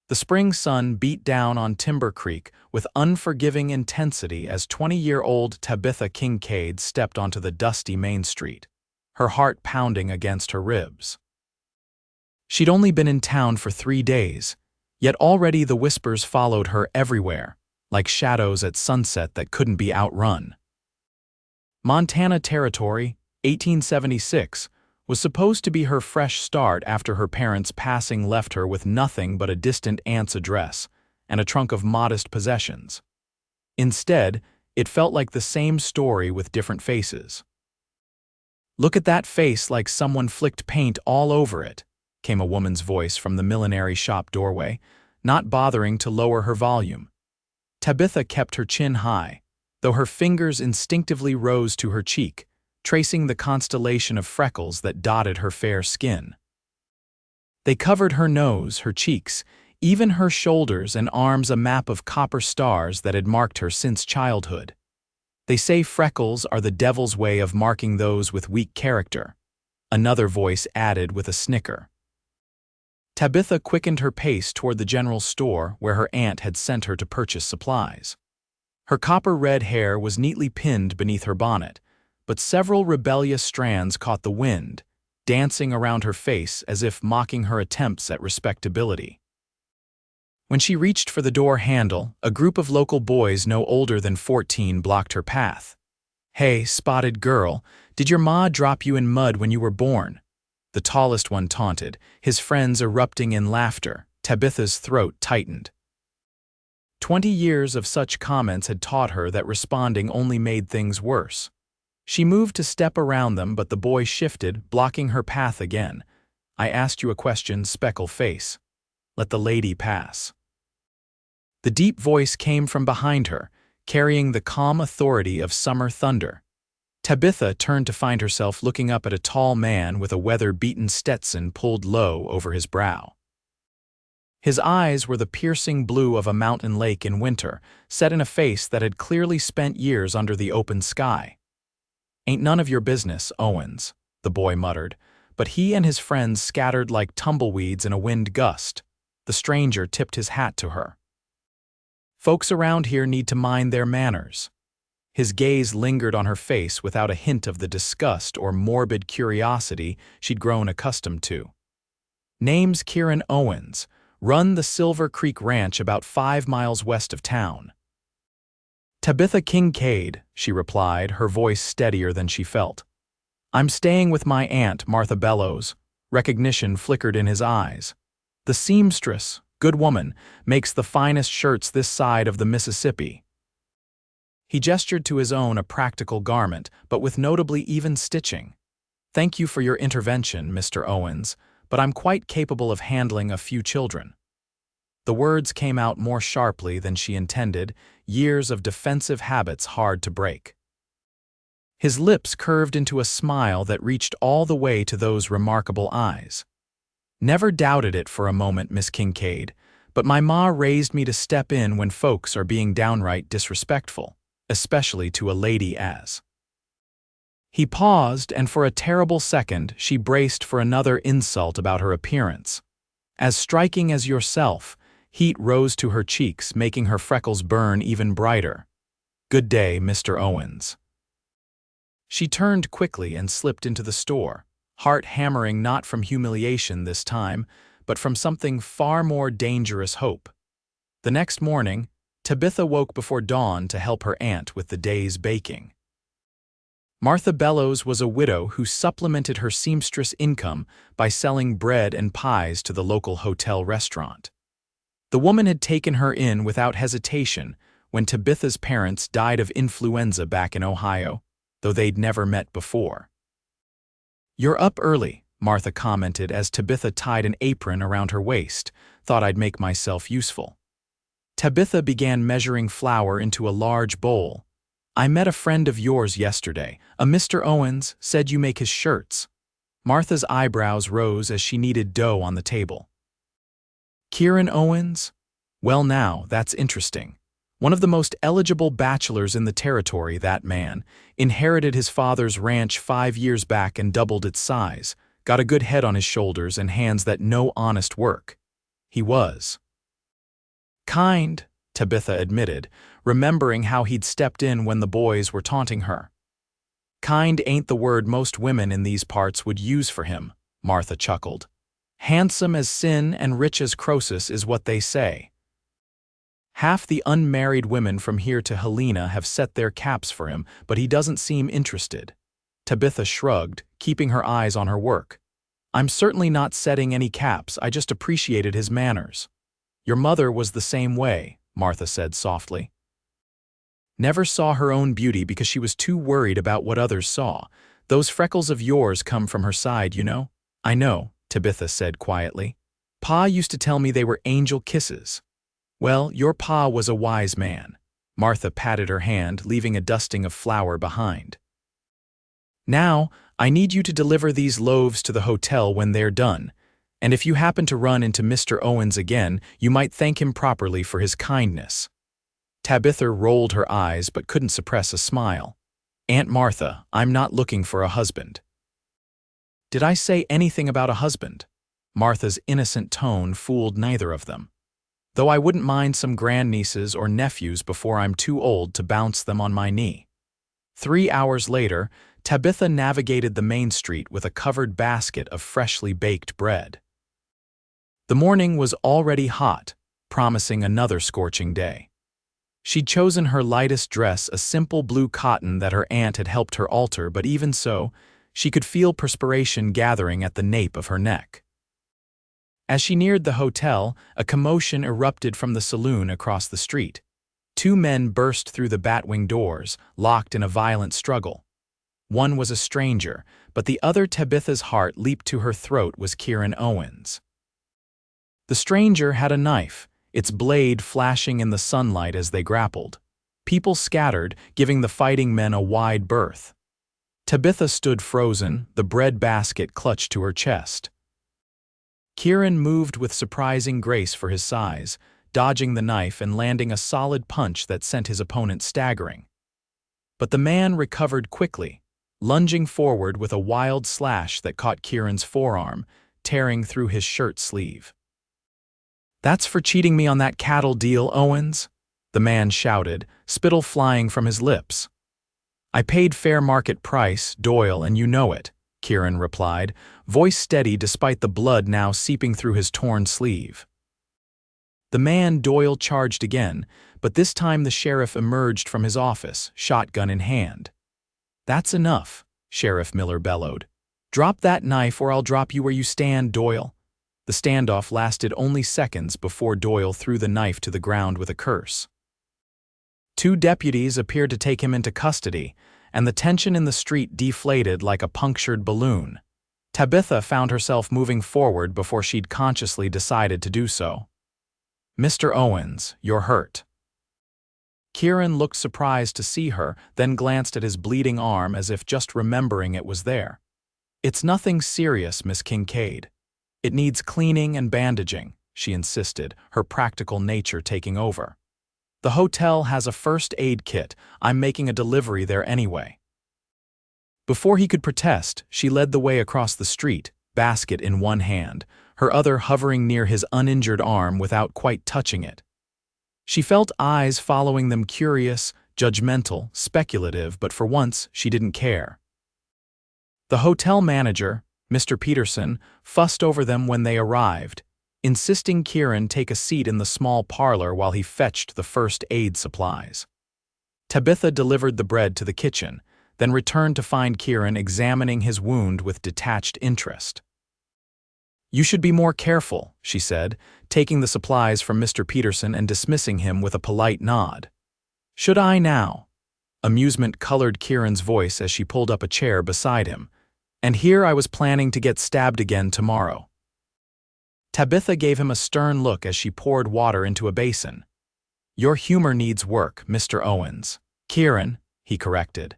The spring sun beat down on Timber Creek with unforgiving intensity as 20-year-old Tabitha Kincaid stepped onto the dusty Main Street, her heart pounding against her ribs. She'd only been in town for 3 days, yet already the whispers followed her everywhere, like shadows at sunset that couldn't be outrun. Montana Territory, 1876, was supposed to be her fresh start after her parents' passing left her with nothing but a distant aunt's address and a trunk of modest possessions. Instead, it felt like the same story with different faces. "Look at that face, like someone flicked paint all over it," came a woman's voice from the millinery shop doorway, not bothering to lower her volume. Tabitha kept her chin high, though her fingers instinctively rose to her cheek, tracing the constellation of freckles that dotted her fair skin. They covered her nose, her cheeks, even her shoulders and arms, a map of copper stars that had marked her since childhood. "They say freckles are the devil's way of marking those with weak character," another voice added with a snicker. Tabitha quickened her pace toward the general store where her aunt had sent her to purchase supplies. Her copper-red hair was neatly pinned beneath her bonnet, but several rebellious strands caught the wind, dancing around her face as if mocking her attempts at respectability. When she reached for the door handle, a group of local boys no older than 14 blocked her path. "Hey, spotted girl, did your ma drop you in mud when you were born?" The tallest one taunted, his friends erupting in laughter. Tabitha's throat tightened. 20 years of such comments had taught her that responding only made things worse. She moved to step around them, but the boy shifted, blocking her path again. "I asked you a question, speckle face. Let the lady pass." The deep voice came from behind her, carrying the calm authority of summer thunder. Tabitha turned to find herself looking up at a tall man with a weather-beaten Stetson pulled low over his brow. His eyes were the piercing blue of a mountain lake in winter, set in a face that had clearly spent years under the open sky. "Ain't none of your business, Owens," the boy muttered, but he and his friends scattered like tumbleweeds in a wind gust. The stranger tipped his hat to her. "Folks around here need to mind their manners." His gaze lingered on her face without a hint of the disgust or morbid curiosity she'd grown accustomed to. "Name's Kieran Owens. Run the Silver Creek Ranch about 5 miles west of town." "Tabitha Kincaid," she replied, her voice steadier than she felt. "I'm staying with my aunt, Martha Bellows." Recognition flickered in his eyes. "The seamstress, good woman, makes the finest shirts this side of the Mississippi." He gestured to his own, a practical garment, but with notably even stitching. "Thank you for your intervention, Mr. Owens, but I'm quite capable of handling a few children." The words came out more sharply than she intended, years of defensive habits hard to break. His lips curved into a smile that reached all the way to those remarkable eyes. "Never doubted it for a moment, Miss Kincaid, but my ma raised me to step in when folks are being downright disrespectful, especially to a lady as." He paused, and for a terrible second she braced for another insult about her appearance. "As striking as yourself." Heat rose to her cheeks, making her freckles burn even brighter. "Good day, Mr. Owens." She turned quickly and slipped into the store, heart hammering not from humiliation this time, but from something far more dangerous, hope. The next morning, Tabitha woke before dawn to help her aunt with the day's baking. Martha Bellows was a widow who supplemented her seamstress income by selling bread and pies to the local hotel restaurant. The woman had taken her in without hesitation when Tabitha's parents died of influenza back in Ohio, though they'd never met before. "You're up early," Martha commented as Tabitha tied an apron around her waist. "Thought I'd make myself useful." Tabitha began measuring flour into a large bowl. "I met a friend of yours yesterday, a Mr. Owens, said you make his shirts." Martha's eyebrows rose as she kneaded dough on the table. "Kieran Owens? Well now, that's interesting. One of the most eligible bachelors in the territory, that man. Inherited his father's ranch 5 years back and doubled its size. Got a good head on his shoulders and hands that know honest work. He was." Kind, Tabitha admitted, remembering how he'd stepped in when the boys were taunting her. Kind ain't the word most women in these parts would use for him, Martha chuckled. Handsome as sin and rich as Croesus is what they say. Half the unmarried women from here to Helena have set their caps for him, but he doesn't seem interested. Tabitha shrugged, keeping her eyes on her work. I'm certainly not setting any caps, I just appreciated his manners. Your mother was the same way, Martha said softly. Never saw her own beauty because she was too worried about what others saw. Those freckles of yours come from her side, you know. I know, Tabitha said quietly. Pa used to tell me they were angel kisses. Well, your pa was a wise man. Martha patted her hand, leaving a dusting of flour behind. Now, I need you to deliver these loaves to the hotel when they're done, and if you happen to run into Mr. Owens again, you might thank him properly for his kindness. Tabitha rolled her eyes but couldn't suppress a smile. Aunt Martha, I'm not looking for a husband. Did I say anything about a husband? Martha's innocent tone fooled neither of them. Though I wouldn't mind some grandnieces or nephews before I'm too old to bounce them on my knee. 3 hours later, Tabitha navigated the main street with a covered basket of freshly baked bread. The morning was already hot, promising another scorching day. She'd chosen her lightest dress, a simple blue cotton that her aunt had helped her alter, but even so, she could feel perspiration gathering at the nape of her neck. As she neared the hotel, a commotion erupted from the saloon across the street. 2 men burst through the batwing doors, locked in a violent struggle. One was a stranger, but the other, Tabitha's heart leaped to her throat, was Kieran Owens. The stranger had a knife, its blade flashing in the sunlight as they grappled. People scattered, giving the fighting men a wide berth. Tabitha stood frozen, the bread basket clutched to her chest. Kieran moved with surprising grace for his size, dodging the knife and landing a solid punch that sent his opponent staggering. But the man recovered quickly, lunging forward with a wild slash that caught Kieran's forearm, tearing through his shirt sleeve. "That's for cheating me on that cattle deal, Owens," the man shouted, spittle flying from his lips. "I paid fair market price, Doyle, and you know it," Kieran replied, voice steady despite the blood now seeping through his torn sleeve. The man Doyle charged again, but this time the sheriff emerged from his office, shotgun in hand. "That's enough," Sheriff Miller bellowed. "Drop that knife or I'll drop you where you stand, Doyle." The standoff lasted only seconds before Doyle threw the knife to the ground with a curse. 2 deputies appeared to take him into custody, and the tension in the street deflated like a punctured balloon. Tabitha found herself moving forward before she'd consciously decided to do so. "Mr. Owens, you're hurt." Kieran looked surprised to see her, then glanced at his bleeding arm as if just remembering it was there. "It's nothing serious, Miss Kincaid. It needs cleaning and bandaging," she insisted, her practical nature taking over. "The hotel has a first aid kit. I'm making a delivery there anyway." Before he could protest, she led the way across the street, basket in one hand, her other hovering near his uninjured arm without quite touching it. She felt eyes following them, curious, judgmental, speculative, but for once she didn't care. The hotel manager, Mr. Peterson, fussed over them when they arrived, insisting Kieran take a seat in the small parlor while he fetched the first aid supplies. Tabitha delivered the bread to the kitchen, then returned to find Kieran examining his wound with detached interest. "You should be more careful," she said, taking the supplies from Mr. Peterson and dismissing him with a polite nod. "Should I now?" Amusement colored Kieran's voice as she pulled up a chair beside him. "And here I was planning to get stabbed again tomorrow." Tabitha gave him a stern look as she poured water into a basin. "Your humor needs work, Mr. Owens." "Kieran," he corrected.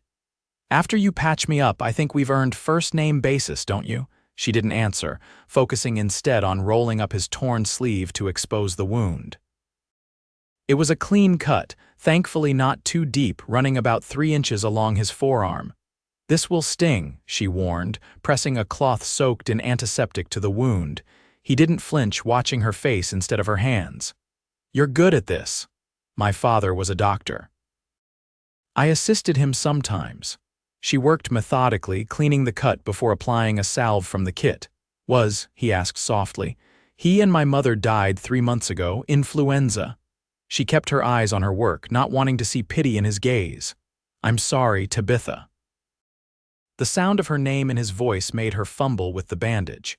"After you patch me up, I think we've earned first-name basis, don't you?" She didn't answer, focusing instead on rolling up his torn sleeve to expose the wound. It was a clean cut, thankfully not too deep, running about 3 inches along his forearm. "This will sting," she warned, pressing a cloth soaked in antiseptic to the wound. He didn't flinch, watching her face instead of her hands. You're good at this. My father was a doctor. I assisted him sometimes. She worked methodically, cleaning the cut before applying a salve from the kit. He asked softly. He and my mother died 3 months ago, influenza. She kept her eyes on her work, not wanting to see pity in his gaze. I'm sorry, Tabitha. The sound of her name in his voice made her fumble with the bandage.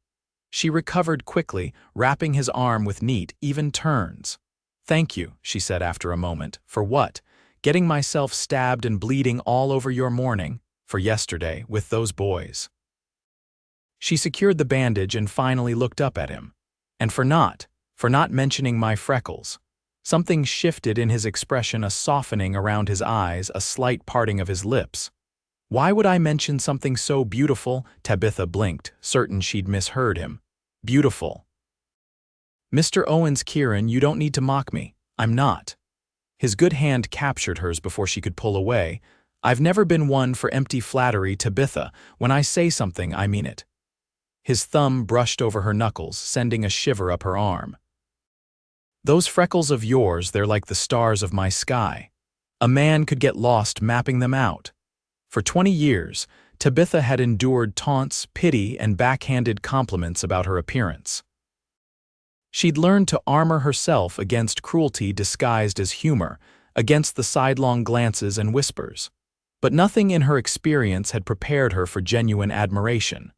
She recovered quickly, wrapping his arm with neat, even turns. Thank you, she said after a moment. For what? Getting myself stabbed and bleeding all over your morning, for yesterday, with those boys. She secured the bandage and finally looked up at him. And for not mentioning my freckles. Something shifted in his expression, a softening around his eyes, a slight parting of his lips. Why would I mention something so beautiful? Tabitha blinked, certain she'd misheard him. Beautiful. Mr. Owens, Kieran, you don't need to mock me. I'm not. His good hand captured hers before she could pull away. I've never been one for empty flattery, Tabitha. When I say something, I mean it. His thumb brushed over her knuckles, sending a shiver up her arm. Those freckles of yours, they're like the stars of my sky. A man could get lost mapping them out. For 20 years, Tabitha had endured taunts, pity, and backhanded compliments about her appearance. She'd learned to armor herself against cruelty disguised as humor, against the sidelong glances and whispers. But nothing in her experience had prepared her for genuine admiration.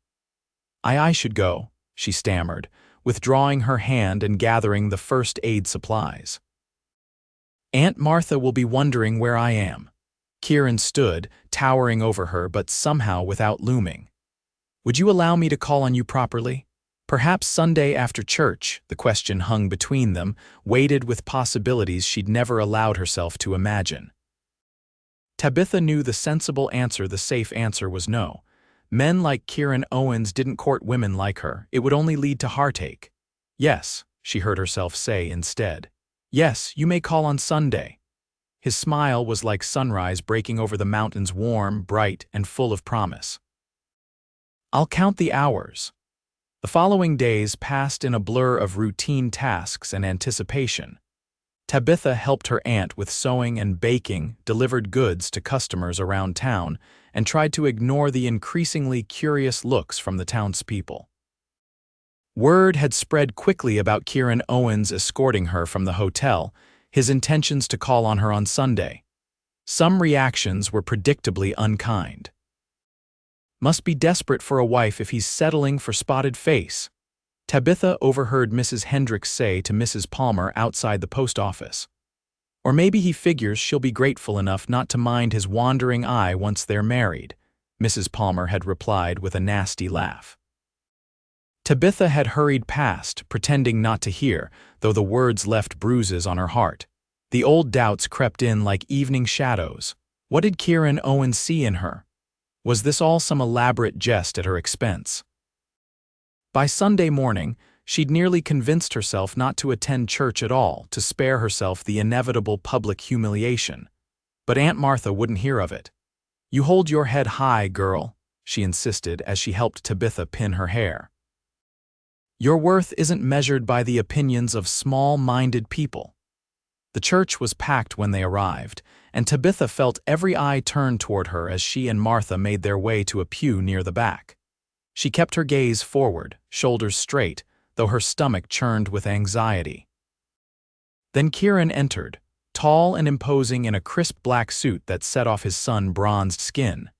I should go, she stammered, withdrawing her hand and gathering the first aid supplies. Aunt Martha will be wondering where I am. Kieran stood, towering over her but somehow without looming. Would you allow me to call on you properly? Perhaps Sunday after church, the question hung between them, weighted with possibilities she'd never allowed herself to imagine. Tabitha knew the sensible answer, the safe answer was no. Men like Kieran Owens didn't court women like her. It would only lead to heartache. Yes, she heard herself say instead. Yes, you may call on Sunday. His smile was like sunrise breaking over the mountains, warm, bright, and full of promise. I'll count the hours. The following days passed in a blur of routine tasks and anticipation. Tabitha helped her aunt with sewing and baking, delivered goods to customers around town, and tried to ignore the increasingly curious looks from the townspeople. Word had spread quickly about Kieran Owens escorting her from the hotel, his intentions to call on her on Sunday. Some reactions were predictably unkind. Must be desperate for a wife if he's settling for spotted face. Tabitha overheard Mrs. Hendricks say to Mrs. Palmer outside the post office. Or maybe he figures she'll be grateful enough not to mind his wandering eye once they're married, Mrs. Palmer had replied with a nasty laugh. Tabitha had hurried past, pretending not to hear, though the words left bruises on her heart. The old doubts crept in like evening shadows. What did Kieran Owens see in her? Was this all some elaborate jest at her expense? By Sunday morning, she'd nearly convinced herself not to attend church at all, to spare herself the inevitable public humiliation. But Aunt Martha wouldn't hear of it. You hold your head high, girl, she insisted as she helped Tabitha pin her hair. Your worth isn't measured by the opinions of small-minded people. The church was packed when they arrived, and Tabitha felt every eye turned toward her as she and Martha made their way to a pew near the back. She kept her gaze forward, shoulders straight, though her stomach churned with anxiety. Then Kieran entered, tall and imposing in a crisp black suit that set off his sun-bronzed skin.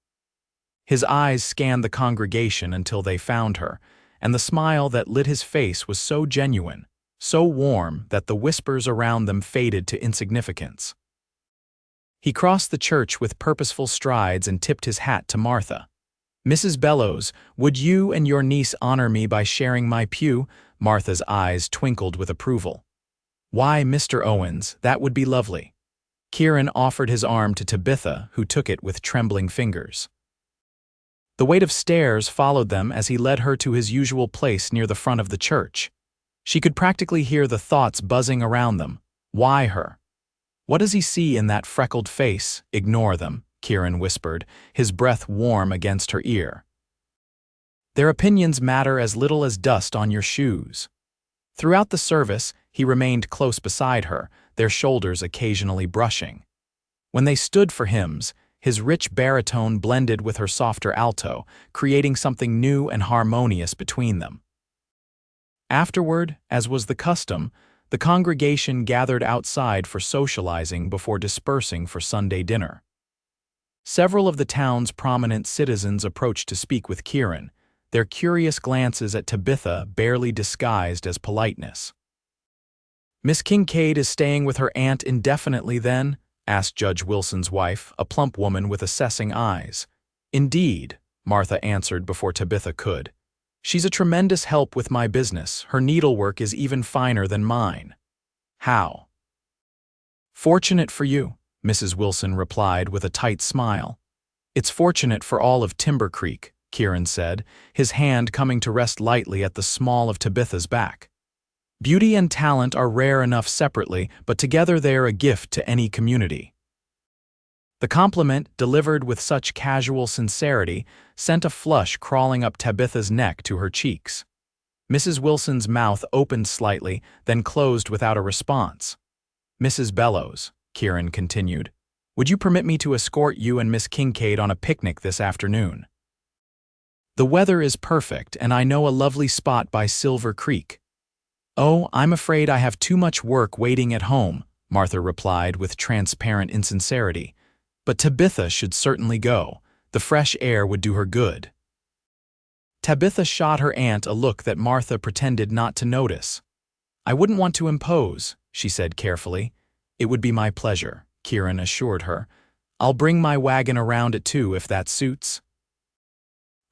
His eyes scanned the congregation until they found her, and the smile that lit his face was so genuine, so warm that the whispers around them faded to insignificance. He crossed the church with purposeful strides and tipped his hat to Martha. Mrs. Bellows, would you and your niece honor me by sharing my pew? Martha's eyes twinkled with approval. Why, Mr. Owens, that would be lovely. Kieran offered his arm to Tabitha, who took it with trembling fingers. The weight of stairs followed them as he led her to his usual place near the front of the church. She could practically hear the thoughts buzzing around them. Why her? What does he see in that freckled face? Ignore them, Kieran whispered, his breath warm against her ear. Their opinions matter as little as dust on your shoes. Throughout the service, He remained close beside her, their shoulders occasionally brushing. When they stood for hymns, his rich baritone blended with her softer alto, creating something new and harmonious between them. Afterward, as was the custom, the congregation gathered outside for socializing before dispersing for Sunday dinner. Several of the town's prominent citizens approached to speak with Kieran, their curious glances at Tabitha barely disguised as politeness. "Miss Kincaid is staying with her aunt indefinitely, then?" asked Judge Wilson's wife, a plump woman with assessing eyes. "Indeed," Martha answered before Tabitha could. "She's a tremendous help with my business. Her needlework is even finer than mine." "How?" "Fortunate for you," Mrs. Wilson replied with a tight smile. "It's fortunate for all of Timber Creek," Kieran said, his hand coming to rest lightly at the small of Tabitha's back. "Beauty and talent are rare enough separately, but together they are a gift to any community." The compliment, delivered with such casual sincerity, sent a flush crawling up Tabitha's neck to her cheeks. Mrs. Wilson's mouth opened slightly, then closed without a response. "Mrs. Bellows," Kieran continued, "would you permit me to escort you and Miss Kincaid on a picnic this afternoon? The weather is perfect, and I know a lovely spot by Silver Creek." "Oh, I'm afraid I have too much work waiting at home," Martha replied with transparent insincerity. "But Tabitha should certainly go. The fresh air would do her good." Tabitha shot her aunt a look that Martha pretended not to notice. "I wouldn't want to impose," she said carefully. "It would be my pleasure," Kieran assured her. "I'll bring my wagon around it too, if that suits."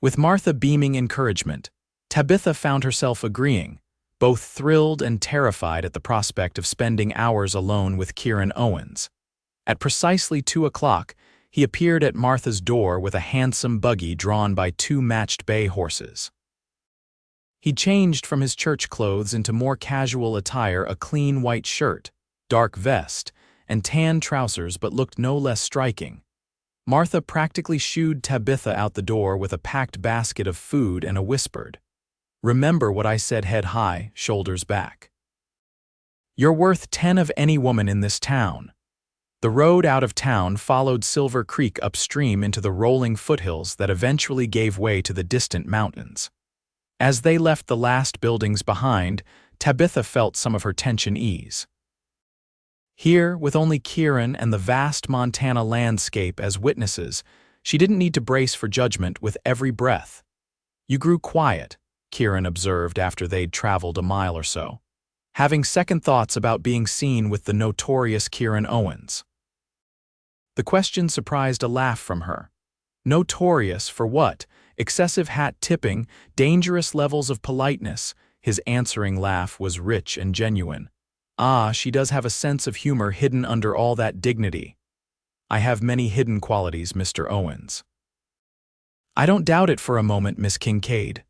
With Martha beaming encouragement, Tabitha found herself agreeing, both thrilled and terrified at the prospect of spending hours alone with Kieran Owens. At precisely 2 o'clock, he appeared at Martha's door with a handsome buggy drawn by 2 matched bay horses. He changed from his church clothes into more casual attire, a clean white shirt, dark vest, and tan trousers, but looked no less striking. Martha practically shooed Tabitha out the door with a packed basket of food and a whispered, "Remember what I said, head high, shoulders back. You're worth 10 of any woman in this town." The road out of town followed Silver Creek upstream into the rolling foothills that eventually gave way to the distant mountains. As they left the last buildings behind, Tabitha felt some of her tension ease. Here, with only Kieran and the vast Montana landscape as witnesses, she didn't need to brace for judgment with every breath. "You grew quiet," Kieran observed after they'd traveled a mile or so, having second thoughts about being seen with the notorious Kieran Owens. The question surprised a laugh from her. Notorious for what? Excessive hat tipping, dangerous levels of politeness. His answering laugh was rich and genuine. "Ah, she does have a sense of humor hidden under all that dignity." "I have many hidden qualities, Mr. Owens." "I don't doubt it for a moment, Miss Kincaid."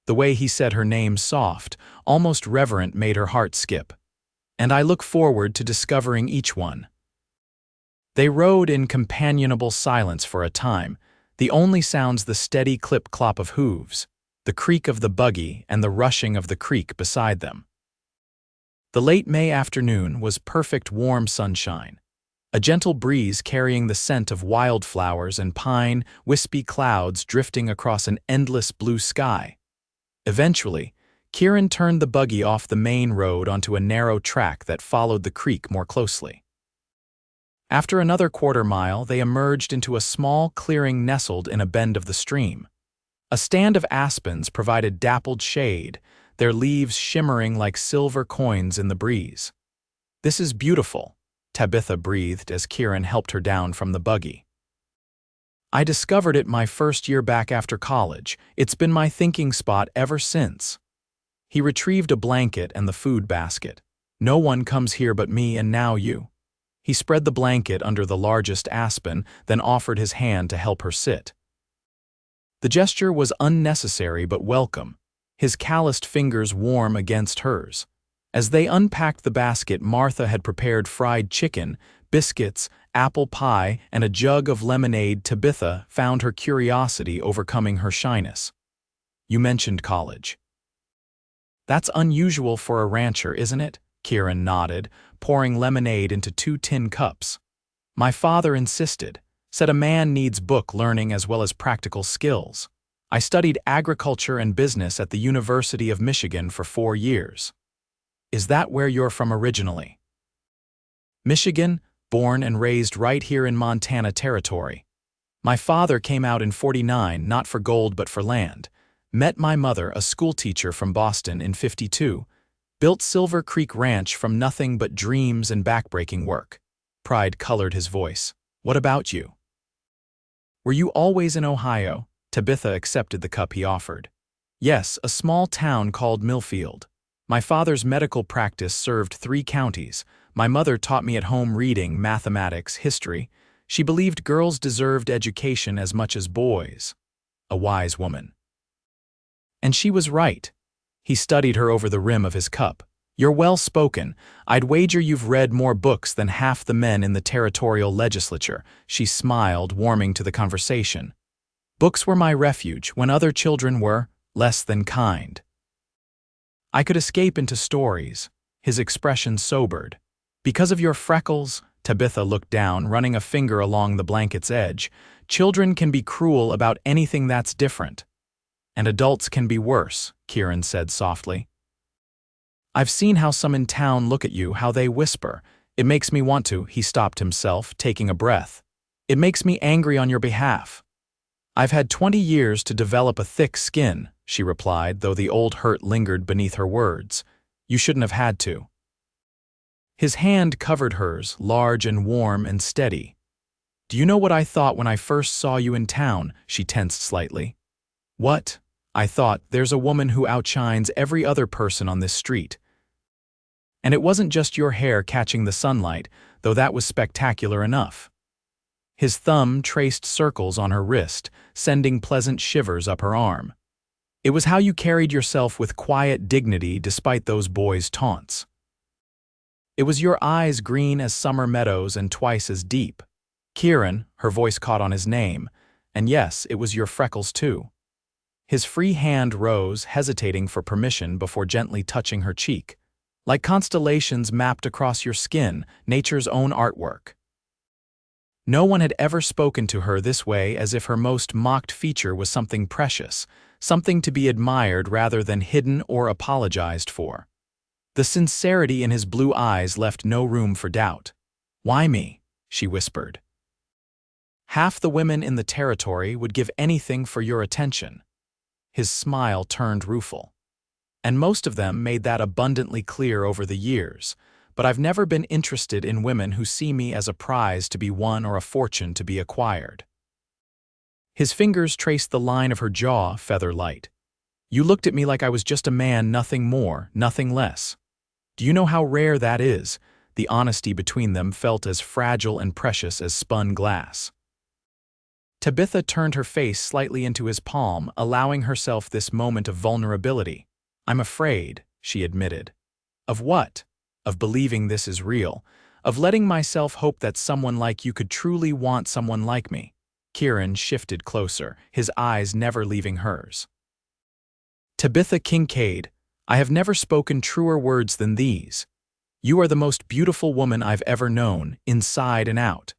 The way he said her name soft, almost reverent, made her heart skip. "And I look forward to discovering each one." They rode in companionable silence for a time, the only sounds the steady clip-clop of hooves, the creak of the buggy, and the rushing of the creek beside them. The late May afternoon was perfect warm sunshine, a gentle breeze carrying the scent of wildflowers and pine, wispy clouds drifting across an endless blue sky. Eventually, Kieran turned the buggy off the main road onto a narrow track that followed the creek more closely. After another quarter-mile, they emerged into a small clearing nestled in a bend of the stream. A stand of aspens provided dappled shade, their leaves shimmering like silver coins in the breeze. "This is beautiful," Tabitha breathed as Kieran helped her down from the buggy. "I discovered it my first year back after college. It's been my thinking spot ever since." He retrieved a blanket and the food basket. "No one comes here but me and now you." He spread the blanket under the largest aspen, then offered his hand to help her sit. The gesture was unnecessary but welcome, his calloused fingers warm against hers. As they unpacked the basket, Martha had prepared fried chicken, biscuits, apple pie, and a jug of lemonade. Tabitha found her curiosity overcoming her shyness. "You mentioned college." "That's unusual for a rancher, isn't it?" Kieran nodded, pouring lemonade into 2 tin cups. My father insisted, said a man needs book learning as well as practical skills. I studied agriculture and business at the University of Michigan for 4 years. Is that where you're from originally? Michigan, born and raised right here in Montana Territory. My father came out in '49 not for gold but for land. Met my mother, a schoolteacher from Boston, in '52. Built Silver Creek Ranch from nothing but dreams and backbreaking work. Pride colored his voice. What about you? Were you always in Ohio? Tabitha accepted the cup he offered. Yes, a small town called Millfield. My father's medical practice served 3 counties. My mother taught me at home reading, mathematics, history. She believed girls deserved education as much as boys. A wise woman. And she was right. He studied her over the rim of his cup. You're well-spoken. I'd wager you've read more books than half the men in the territorial legislature. She smiled, warming to the conversation. Books were my refuge when other children were less than kind. I could escape into stories. His expression sobered. Because of your freckles, Tabitha looked down, running a finger along the blanket's edge. Children can be cruel about anything that's different. And adults can be worse, Kieran said softly. I've seen how some in town look at you, how they whisper. It makes me want to, he stopped himself, taking a breath. It makes me angry on your behalf. I've had 20 years to develop a thick skin, she replied, though the old hurt lingered beneath her words. You shouldn't have had to. His hand covered hers, large and warm and steady. Do you know what I thought when I first saw you in town? She tensed slightly. What? I thought, there's a woman who outshines every other person on this street. And it wasn't just your hair catching the sunlight, though that was spectacular enough. His thumb traced circles on her wrist, sending pleasant shivers up her arm. It was how you carried yourself with quiet dignity despite those boys' taunts. It was your eyes green as summer meadows and twice as deep. Kieran, her voice caught on his name, and yes, it was your freckles too. His free hand rose, hesitating for permission before gently touching her cheek. Like constellations mapped across your skin, nature's own artwork. No one had ever spoken to her this way, as if her most mocked feature was something precious, something to be admired rather than hidden or apologized for. The sincerity in his blue eyes left no room for doubt. Why me? She whispered. Half the women in the territory would give anything for your attention. His smile turned rueful. And most of them made that abundantly clear over the years, but I've never been interested in women who see me as a prize to be won or a fortune to be acquired. His fingers traced the line of her jaw, feather light. You looked at me like I was just a man, nothing more, nothing less. Do you know how rare that is? The honesty between them felt as fragile and precious as spun glass. Tabitha turned her face slightly into his palm, allowing herself this moment of vulnerability. I'm afraid, she admitted. Of what? Of believing this is real. Of letting myself hope that someone like you could truly want someone like me. Kieran shifted closer, his eyes never leaving hers. Tabitha Kincaid, I have never spoken truer words than these. You are the most beautiful woman I've ever known, inside and out.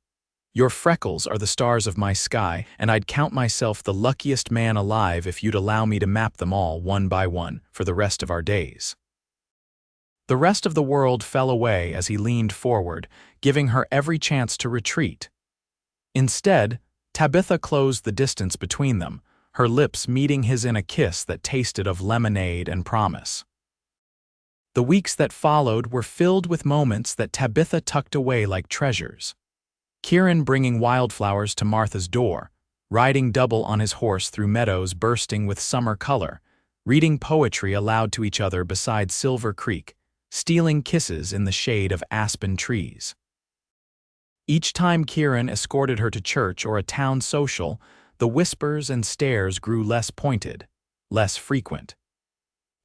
Your freckles are the stars of my sky, and I'd count myself the luckiest man alive if you'd allow me to map them all, one by one, for the rest of our days. The rest of the world fell away as he leaned forward, giving her every chance to retreat. Instead, Tabitha closed the distance between them, her lips meeting his in a kiss that tasted of lemonade and promise. The weeks that followed were filled with moments that Tabitha tucked away like treasures. Kieran bringing wildflowers to Martha's door, riding double on his horse through meadows bursting with summer color, reading poetry aloud to each other beside Silver Creek, stealing kisses in the shade of aspen trees. Each time Kieran escorted her to church or a town social, the whispers and stares grew less pointed, less frequent.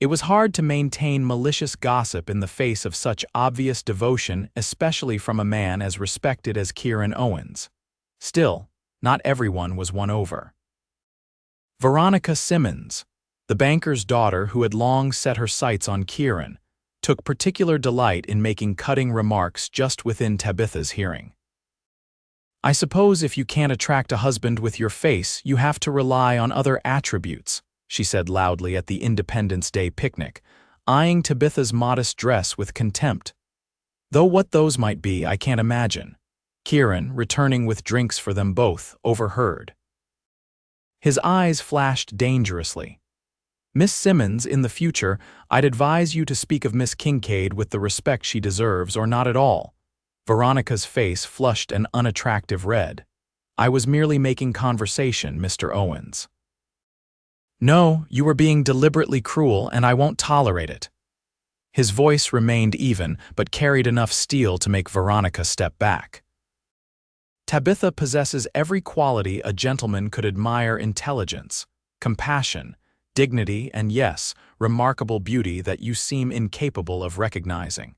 It was hard to maintain malicious gossip in the face of such obvious devotion, especially from a man as respected as Kieran Owens. Still, not everyone was won over. Veronica Simmons, the banker's daughter who had long set her sights on Kieran, took particular delight in making cutting remarks just within Tabitha's hearing. "I suppose if you can't attract a husband with your face, you have to rely on other attributes," she said loudly at the Independence Day picnic, eyeing Tabitha's modest dress with contempt. "Though what those might be, I can't imagine." Kieran, returning with drinks for them both, overheard. His eyes flashed dangerously. "Miss Simmons, in the future, I'd advise you to speak of Miss Kincaid with the respect she deserves or not at all." Veronica's face flushed an unattractive red. "I was merely making conversation, Mr. Owens." "No, you were being deliberately cruel, and I won't tolerate it." His voice remained even, but carried enough steel to make Veronica step back. "Tabitha possesses every quality a gentleman could admire: intelligence, compassion, dignity, and yes, remarkable beauty that you seem incapable of recognizing.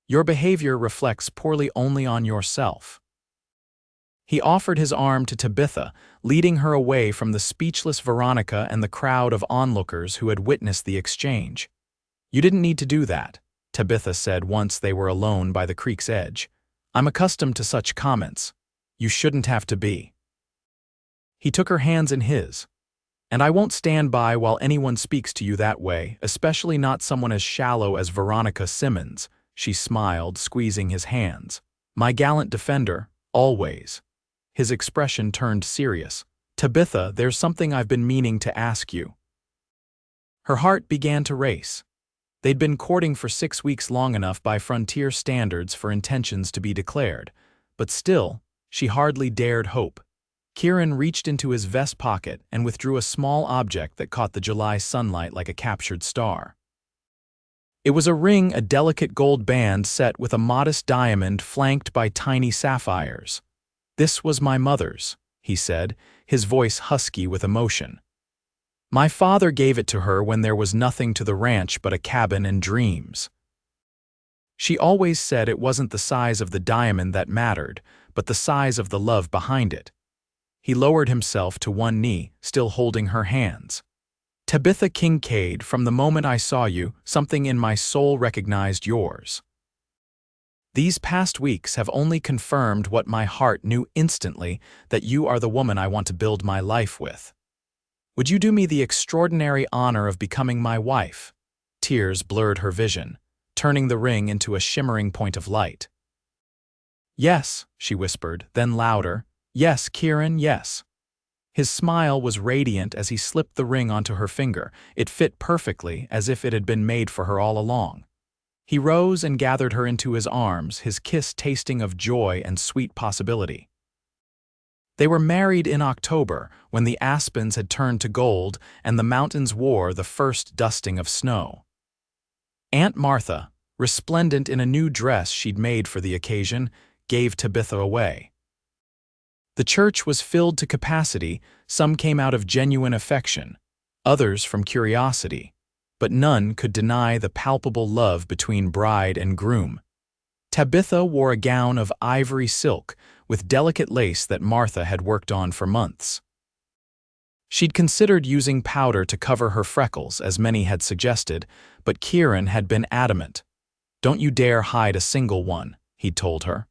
Your behavior reflects poorly only on yourself." He offered his arm to Tabitha, leading her away from the speechless Veronica and the crowd of onlookers who had witnessed the exchange. "You didn't need to do that," Tabitha said once they were alone by the creek's edge. "I'm accustomed to such comments. You shouldn't have to be." He took her hands in his. "And I won't stand by while anyone speaks to you that way, especially not someone as shallow as Veronica Simmons," she smiled, squeezing his hands. "My gallant defender, always." His expression turned serious. "Tabitha, there's something I've been meaning to ask you." Her heart began to race. They'd been courting for 6 weeks, long enough by frontier standards for intentions to be declared, but still, she hardly dared hope. Kieran reached into his vest pocket and withdrew a small object that caught the July sunlight like a captured star. It was a ring, a delicate gold band set with a modest diamond flanked by tiny sapphires. "This was my mother's," he said, his voice husky with emotion. "My father gave it to her when there was nothing to the ranch but a cabin and dreams. She always said it wasn't the size of the diamond that mattered, but the size of the love behind it." He lowered himself to one knee, still holding her hands. "Tabitha Kincaid, from the moment I saw you, something in my soul recognized yours. These past weeks have only confirmed what my heart knew instantly, that you are the woman I want to build my life with. Would you do me the extraordinary honor of becoming my wife?" Tears blurred her vision, turning the ring into a shimmering point of light. "Yes," she whispered, then louder, "Yes, Kieran, yes." His smile was radiant as he slipped the ring onto her finger. It fit perfectly, as if it had been made for her all along. He rose and gathered her into his arms, his kiss tasting of joy and sweet possibility. They were married in October, when the aspens had turned to gold and the mountains wore the first dusting of snow. Aunt Martha, resplendent in a new dress she'd made for the occasion, gave Tabitha away. The church was filled to capacity. Some came out of genuine affection, others from curiosity, but none could deny the palpable love between bride and groom. Tabitha wore a gown of ivory silk with delicate lace that Martha had worked on for months. She'd considered using powder to cover her freckles, as many had suggested, but Kieran had been adamant. "Don't you dare hide a single one," he'd told her.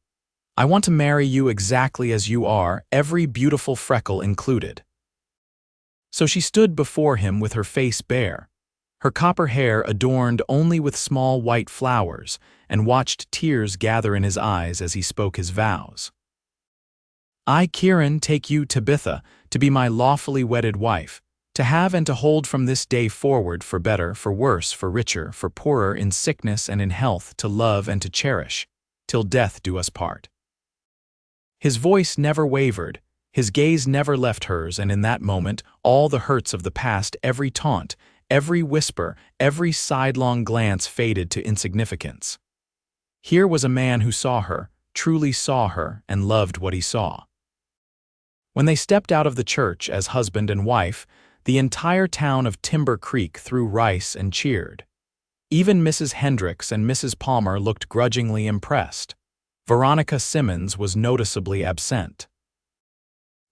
"I want to marry you exactly as you are, every beautiful freckle included." So she stood before him with her face bare, her copper hair adorned only with small white flowers, and watched tears gather in his eyes as he spoke his vows. "I, Kieran, take you, Tabitha, to be my lawfully wedded wife, to have and to hold from this day forward, for better, for worse, for richer, for poorer, in sickness and in health, to love and to cherish, till death do us part." His voice never wavered, his gaze never left hers, and in that moment, all the hurts of the past, every taunt, every whisper, every sidelong glance faded to insignificance. Here was a man who saw her, truly saw her, and loved what he saw. When they stepped out of the church as husband and wife, the entire town of Timber Creek threw rice and cheered. Even Mrs. Hendricks and Mrs. Palmer looked grudgingly impressed. Veronica Simmons was noticeably absent.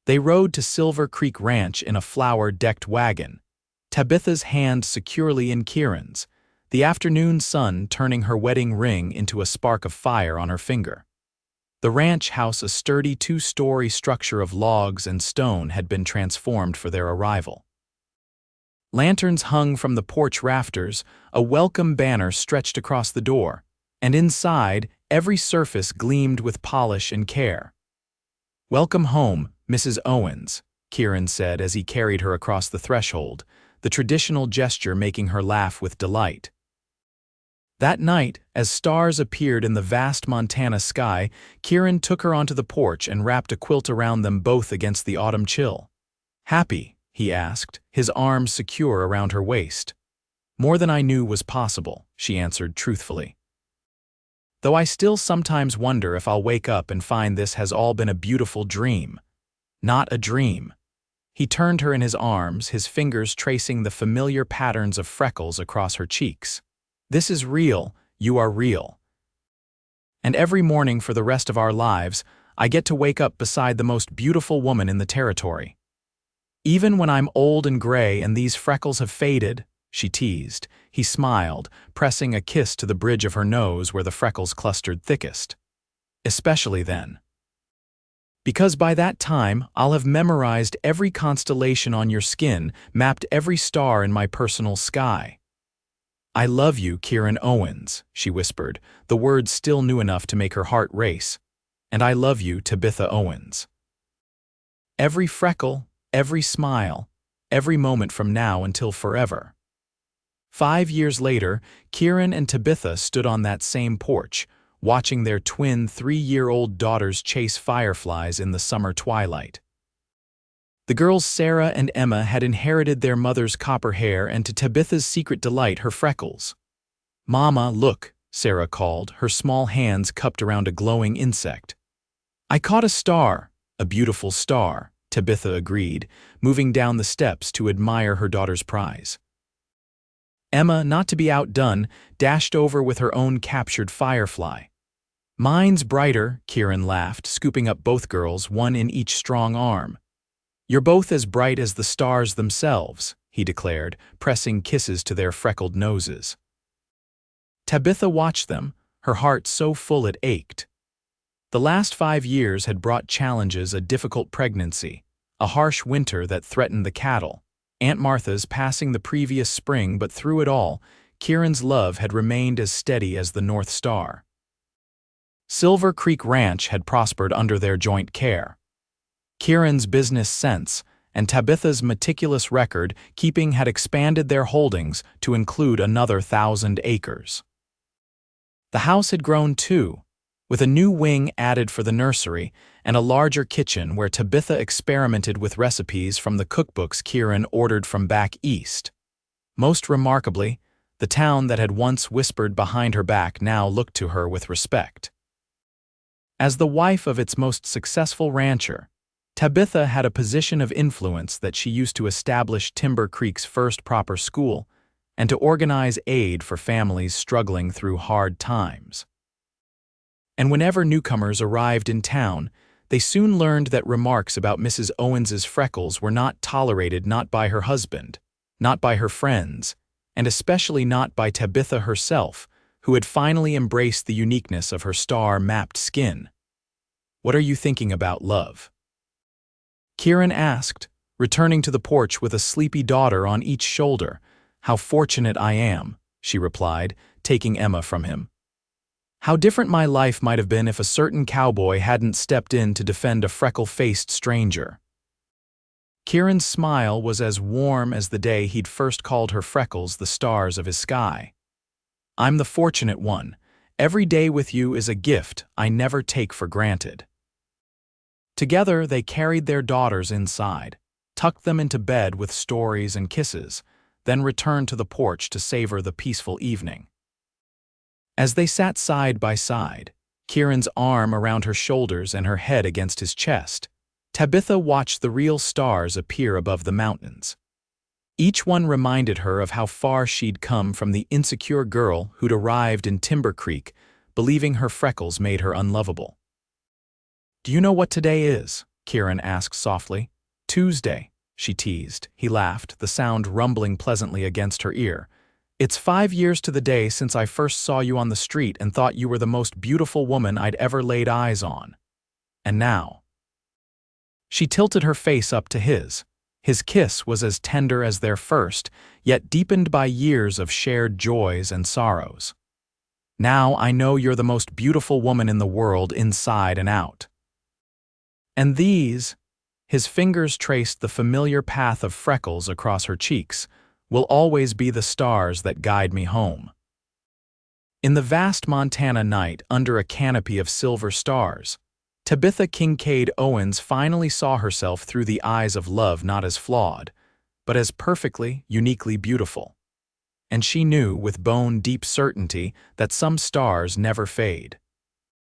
They rode to Silver Creek Ranch in a flower-decked wagon, Tabitha's hand securely in Kieran's. the afternoon sun turning her wedding ring into a spark of fire on her finger. The ranch house, a sturdy two-story structure of logs and stone, had been transformed for their arrival. Lanterns hung from the porch rafters, a welcome banner stretched across the door, and inside, every surface gleamed with polish and care. "Welcome home, Mrs. Owens," Kieran said as he carried her across the threshold, the traditional gesture making her laugh with delight. That night, as stars appeared in the vast Montana sky, Kieran took her onto the porch and wrapped a quilt around them both against the autumn chill. "Happy?" he asked, his arms secure around her waist. "More than I knew was possible," she answered truthfully. "Though I still sometimes wonder if I'll wake up and find this has all been a beautiful dream. Not a dream." He turned her in his arms, his fingers tracing the familiar patterns of freckles across her cheeks. "This is real, you are real. And every morning for the rest of our lives, I get to wake up beside the most beautiful woman in the territory. Even when I'm old and gray and these freckles have faded," she teased. He smiled, pressing a kiss to the bridge of her nose where the freckles clustered thickest. "Especially then. Because by that time, I'll have memorized every constellation on your skin, mapped every star in my personal sky." "I love you, Kieran Owens," she whispered, the words still new enough to make her heart race. "And I love you, Tabitha Owens. Every freckle, every smile, every moment from now until forever." 5 years later, Kieran and Tabitha stood on that same porch, watching their twin 3-year-old daughters chase fireflies in the summer twilight. The girls Sarah and Emma had inherited their mother's copper hair and, to Tabitha's secret delight, her freckles. "Mama, look," Sarah called, her small hands cupped around a glowing insect. "I caught a star, a beautiful star," Tabitha agreed, moving down the steps to admire her daughter's prize. Emma, not to be outdone, dashed over with her own captured firefly. "Mine's brighter," Kieran laughed, scooping up both girls, one in each strong arm. "You're both as bright as the stars themselves," he declared, pressing kisses to their freckled noses. Tabitha watched them, her heart so full it ached. The last 5 years had brought challenges: a difficult pregnancy, a harsh winter that threatened the cattle, Aunt Martha's passing the previous spring, but through it all, Kieran's love had remained as steady as the North Star. Silver Creek Ranch had prospered under their joint care. Kieran's business sense and Tabitha's meticulous record-keeping had expanded their holdings to include another 1,000 acres. The house had grown too, with a new wing added for the nursery and a larger kitchen where Tabitha experimented with recipes from the cookbooks Kieran ordered from back east. Most remarkably, the town that had once whispered behind her back now looked to her with respect. As the wife of its most successful rancher, Tabitha had a position of influence that she used to establish Timber Creek's first proper school and to organize aid for families struggling through hard times. And whenever newcomers arrived in town, they soon learned that remarks about Mrs. Owens's freckles were not tolerated, not by her husband, not by her friends, and especially not by Tabitha herself, who had finally embraced the uniqueness of her star-mapped skin. "What are you thinking about, love?" Kieran asked, returning to the porch with a sleepy daughter on each shoulder. "How fortunate I am," she replied, taking Emma from him. "How different my life might have been if a certain cowboy hadn't stepped in to defend a freckle-faced stranger." Kieran's smile was as warm as the day he'd first called her freckles the stars of his sky. "I'm the fortunate one. Every day with you is a gift I never take for granted." Together, they carried their daughters inside, tucked them into bed with stories and kisses, then returned to the porch to savor the peaceful evening. As they sat side by side, Kieran's arm around her shoulders and her head against his chest, Tabitha watched the real stars appear above the mountains. Each one reminded her of how far she'd come from the insecure girl who'd arrived in Timber Creek, believing her freckles made her unlovable. "Do you know what today is?" Kieran asked softly. "Tuesday," she teased. He laughed, the sound rumbling pleasantly against her ear. It's 5 years to the day since I first saw you on the street and thought you were the most beautiful woman I'd ever laid eyes on. And now." She tilted her face up to his. His kiss was as tender as their first, yet deepened by years of shared joys and sorrows. "Now I know you're the most beautiful woman in the world inside and out. And these," his fingers traced the familiar path of freckles across her cheeks, "will always be the stars that guide me home." In the vast Montana night under a canopy of silver stars, Tabitha Kincaid Owens finally saw herself through the eyes of love, not as flawed, but as perfectly, uniquely beautiful. And she knew with bone-deep certainty that some stars never fade.